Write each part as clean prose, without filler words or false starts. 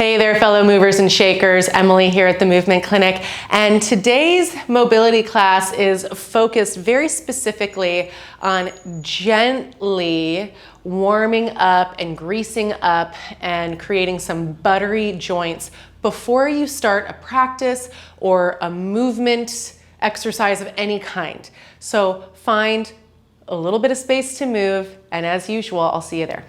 Hey there, fellow movers and shakers. Emily here at the Movement Clinic. And today's mobility class is focused very specifically on gently warming up and greasing up and creating some buttery joints before you start a practice or a movement exercise of any kind. So find a little bit of space to move, and as usual, I'll see you there.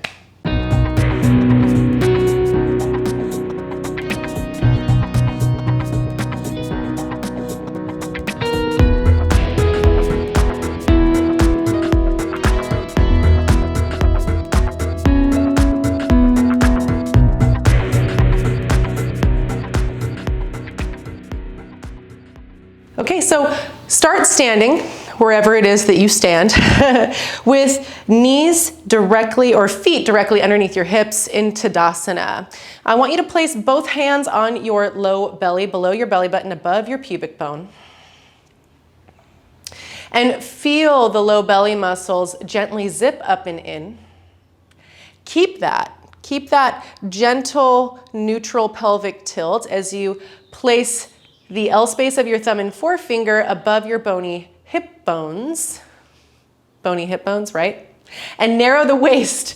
Okay, so start standing wherever it is that you stand with knees directly or feet directly underneath your hips in Tadasana. I want you to place both hands on your low belly, below your belly button, above your pubic bone. And feel the low belly muscles gently zip up and in. Keep that gentle, neutral pelvic tilt as you place the L space of your thumb and forefinger above your bony hip bones, right? And narrow the waist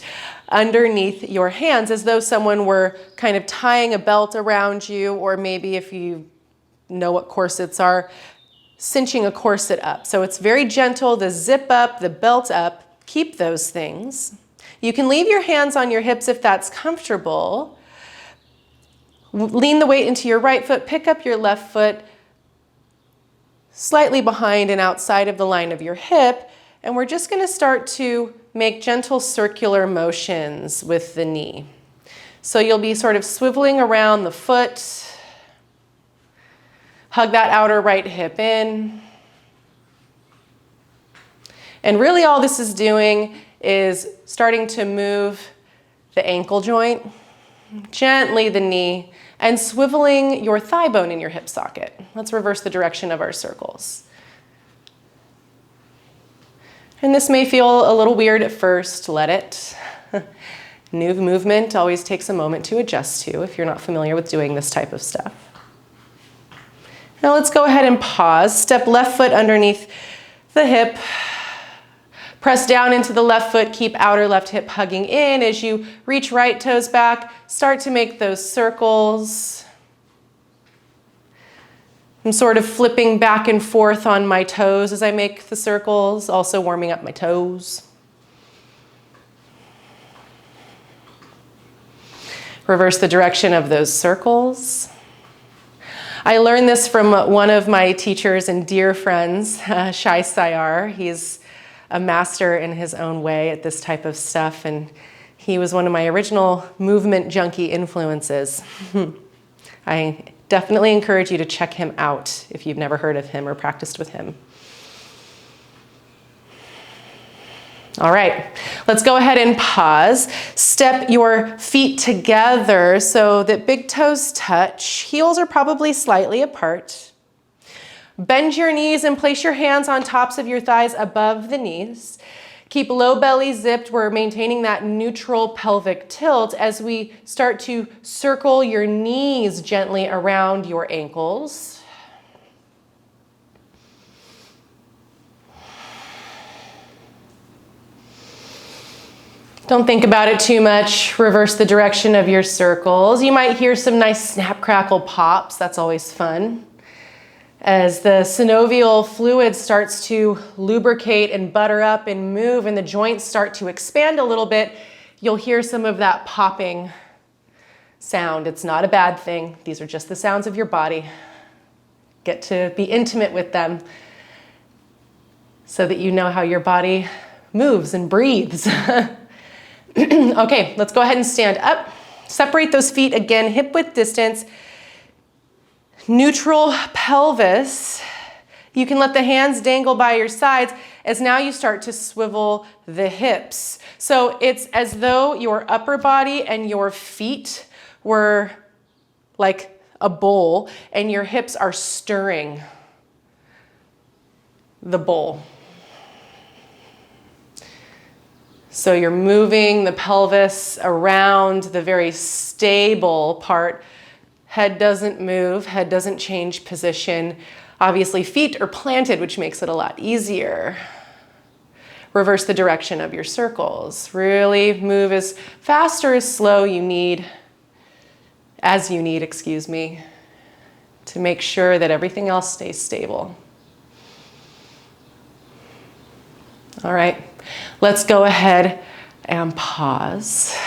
underneath your hands as though someone were kind of tying a belt around you, or maybe if you know what corsets are, cinching a corset up. So it's very gentle, the zip up, the belt up, keep those things. You can leave your hands on your hips if that's comfortable. Lean the weight into your right foot, pick up your left foot slightly behind and outside of the line of your hip, and we're just going to start to make gentle circular motions with the knee. So you'll be sort of swiveling around the foot, hug that outer right hip in, and really all this is doing is starting to move the ankle joint, gently the knee, and swiveling your thigh bone in your hip socket. Let's reverse the direction of our circles. And this may feel a little weird at first, let it. New movement always takes a moment to adjust to if you're not familiar with doing this type of stuff. Now let's go ahead and pause. Step left foot underneath the hip. Press down into the left foot, keep outer left hip hugging in. As you reach right toes back, start to make those circles. I'm sort of flipping back and forth on my toes as I make the circles, also warming up my toes. Reverse the direction of those circles. I learned this from one of my teachers and dear friends, Shai Sayar. He's a master in his own way at this type of stuff, and he was one of my original movement junkie influences. I definitely encourage you to check him out if you've never heard of him or practiced with him. All right, let's go ahead and pause. Step your feet together so that big toes touch. Heels are probably slightly apart. Bend your knees and place your hands on tops of your thighs above the knees. Keep low belly zipped. We're maintaining that neutral pelvic tilt as we start to circle your knees gently around your ankles. Don't think about it too much. Reverse the direction of your circles. You might hear some nice snap, crackle pops. That's always fun. As the synovial fluid starts to lubricate and butter up and move and the joints start to expand a little bit, you'll hear some of that popping sound. It's not a bad thing. These are just the sounds of your body. Get to be intimate with them so that you know how your body moves and breathes. Okay, let's go ahead and stand up. Separate those feet again, hip width distance. Neutral pelvis. You can let the hands dangle by your sides as now you start to swivel the hips. So it's as though your upper body and your feet were like a bowl and your hips are stirring the bowl. So you're moving the pelvis around the very stable part. Head doesn't move, head doesn't change position. Obviously, feet are planted, which makes it a lot easier. Reverse the direction of your circles. Really move as fast or as slow as you need, to make sure that everything else stays stable. All right, let's go ahead and pause.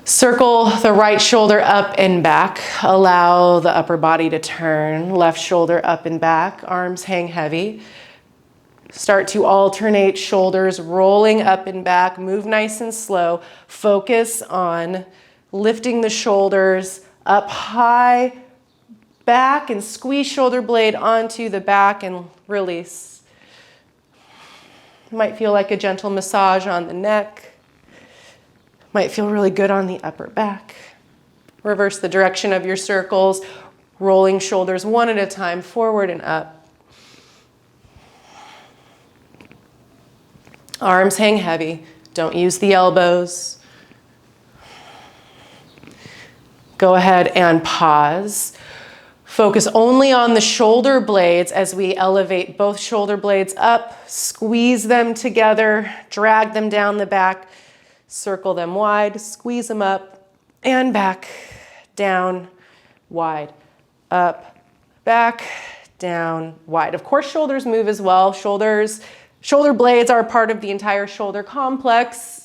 Circle the right shoulder up and back. Allow the upper body to turn. Left shoulder up and back. Arms hang heavy. Start to alternate shoulders, rolling up and back. Move nice and slow. Focus on lifting the shoulders up high, back, and squeeze shoulder blade onto the back and release. Might feel like a gentle massage on the neck. Might feel really good on the upper back. Reverse the direction of your circles, rolling shoulders one at a time, forward and up. Arms hang heavy. Don't use the elbows. Go ahead and pause. Focus only on the shoulder blades as we elevate both shoulder blades up, squeeze them together, drag them down the back, circle them wide, squeeze them up and back, down, wide, up, back, down, wide. Of course, shoulders move as well. Shoulder blades are part of the entire shoulder complex.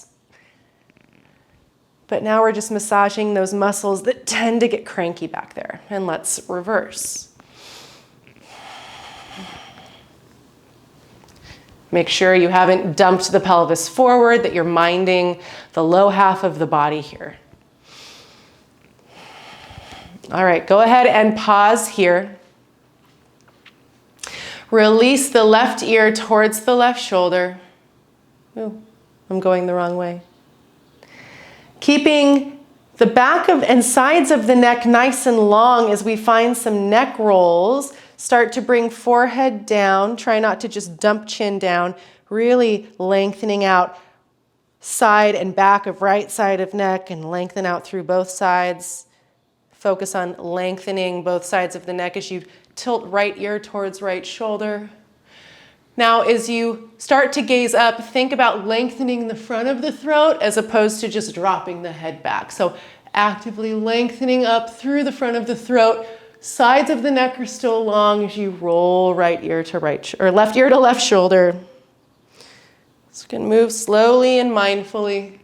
But now we're just massaging those muscles that tend to get cranky back there. And let's reverse. Make sure you haven't dumped the pelvis forward, that you're minding the low half of the body here. All right, go ahead and pause here. Release the left ear towards the left shoulder. Ooh, I'm going the wrong way. Keeping the back and sides of the neck nice and long as we find some neck rolls. Start to bring forehead down. Try not to just dump chin down. Really lengthening out side and back of right side of neck and lengthen out through both sides. Focus on lengthening both sides of the neck as you tilt right ear towards right shoulder. Now, as you start to gaze up, think about lengthening the front of the throat as opposed to just dropping the head back. So actively lengthening up through the front of the throat. Sides of the neck are still long as you roll right ear to right, or left ear to left shoulder. So you can move slowly and mindfully.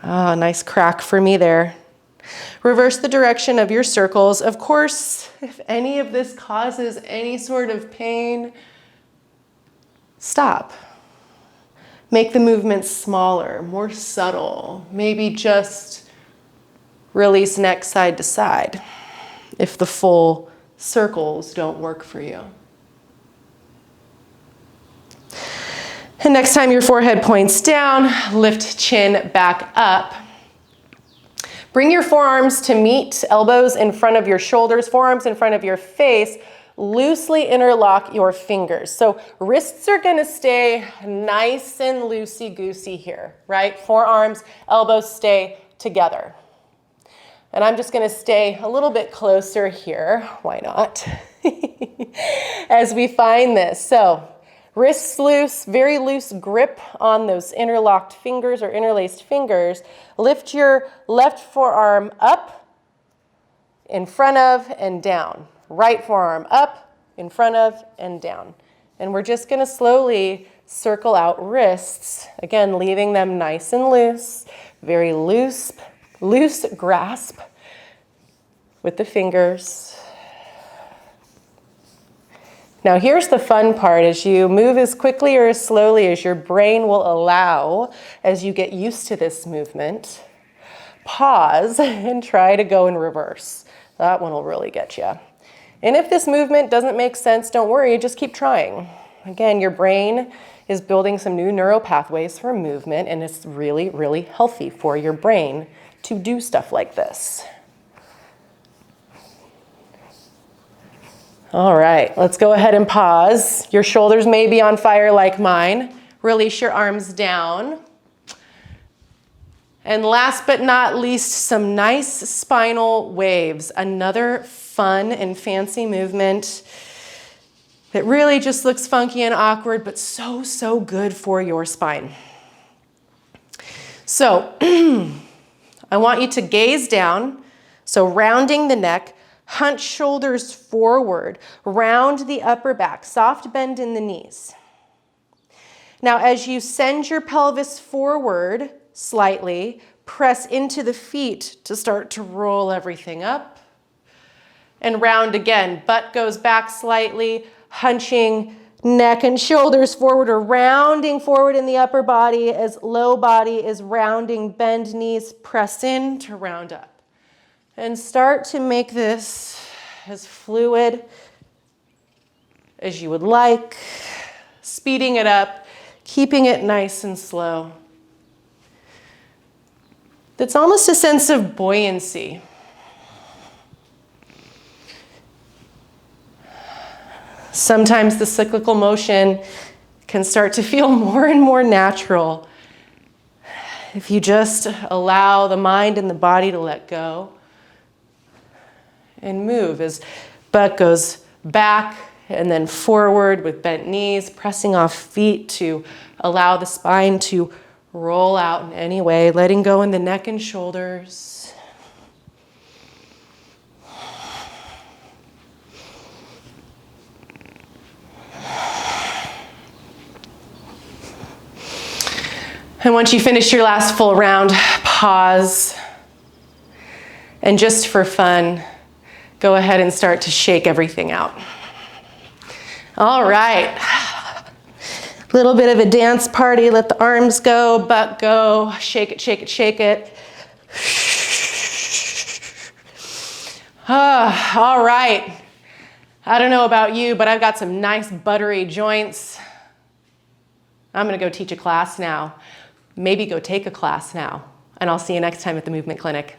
Ah, nice crack for me there. Reverse the direction of your circles. Of course, if any of this causes any sort of pain, stop. Make the movement smaller, more subtle. Maybe just release neck side to side if the full circles don't work for you. And next time your forehead points down, lift chin back up. Bring your forearms to meet, elbows in front of your shoulders, forearms in front of your face. Loosely interlock your fingers. So wrists are gonna stay nice and loosey-goosey here, right? Forearms, elbows stay together. And I'm just gonna stay a little bit closer here, why not? As we find this. So wrists loose, very loose grip on those interlocked fingers or interlaced fingers. Lift your left forearm up, in front of, and down. Right forearm up, in front of, and down. And we're just gonna slowly circle out wrists, again, leaving them nice and loose, very loose grasp with the fingers. Now here's the fun part. As you move as quickly or as slowly as your brain will allow, as you get used to this movement, pause and try to go in reverse. That one will really get you. And if this movement doesn't make sense, don't worry, just keep trying. Again, your brain is building some new neural pathways for movement, and it's really, really healthy for your brain to do stuff like this. All right, let's go ahead and pause. Your shoulders may be on fire like mine. Release your arms down. And last but not least, some nice spinal waves. Another fun and fancy movement that really just looks funky and awkward, but so, so good for your spine. So I want you to gaze down. So rounding the neck, hunch shoulders forward, round the upper back, soft bend in the knees. Now, as you send your pelvis forward slightly, press into the feet to start to roll everything up. And round again, butt goes back slightly, hunching neck and shoulders forward or rounding forward in the upper body as low body is rounding, bend knees, press in to round up. And start to make this as fluid as you would like, speeding it up, keeping it nice and slow. It's almost a sense of buoyancy. Sometimes the cyclical motion can start to feel more and more natural if you just allow the mind and the body to let go and move as butt goes back and then forward with bent knees, pressing off feet to allow the spine to roll out in any way, letting go in the neck and shoulders. And once you finish your last full round, pause. And just for fun, go ahead and start to shake everything out. All right. Little bit of a dance party. Let the arms go, butt go. Shake it, shake it, shake it. All right. I don't know about you, but I've got some nice buttery joints. I'm going to go teach a class now. Maybe go take a class now. And I'll see you next time at the Movement Clinic.